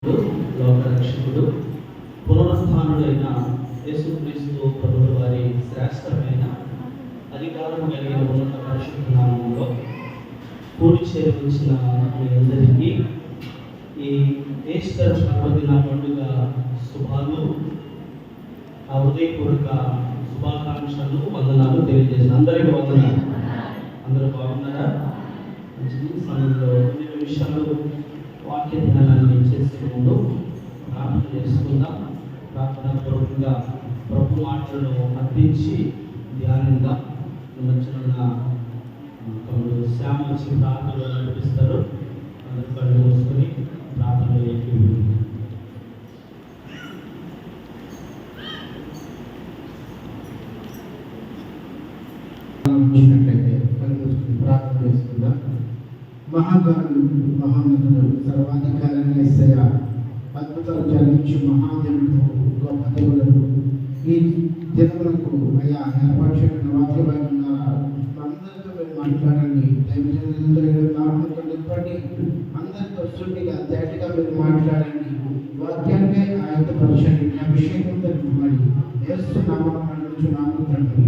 లోక రక్షకుడు పునరుత్థానుడైన యేసుక్రీస్తు ప్రభువు వారి శ్రేష్టమైన అధికారం కలిగిన ఉన్నత పరిశుద్ధ నామములో కూడి చేరవచ్చిన మీ అందరికీ ఈ ఈస్టర్ పర్వదిన పండుగ శుభాలు హృదయపూర్వక శుభాకాంక్షలు వందనాలు తెలియజేసిన అందరికీ వందనాలు. అందరూ బాగున్నారా? మంచిది. సమయంలో కొన్ని నిమిషాలు వాక్య ధ్యానాన్ని చేసే ముందు ప్రార్థన చేసుకుందాం. ప్రార్థన పూర్వకంగా ప్రభు మాటలను అర్థించి ధ్యానంగా మధ్యన తమ్ముడు శ్యామ వచ్చి ప్రార్థనలో నడిపిస్తారు. అందరూ కళ్ళు మూసుకొని ప్రార్థనలోకి ప్రార్థన చేసుకుందాం. మహాగణుడు మహోన్నతుడు సర్వాధికారి యేసయ్య, అద్భుతాలు జరిగించు మహాదేవుడు, గొప్ప దేవుడు, ఈ జనములకు అయ్యా ఏర్పరచిన వాక్యమై ఉన్నారా? అందరితో మీరు మాట్లాడండి. దైవజనులతో నామతో నింపండి. అందరితో శుద్ధిగా తేటగా మీరు మాట్లాడండి. వాక్యాన్ని ఆయత్తపరచండి. అభిషేకంతో నింపండి. యేసు నామమున అడుగుచున్నాము తండ్రి,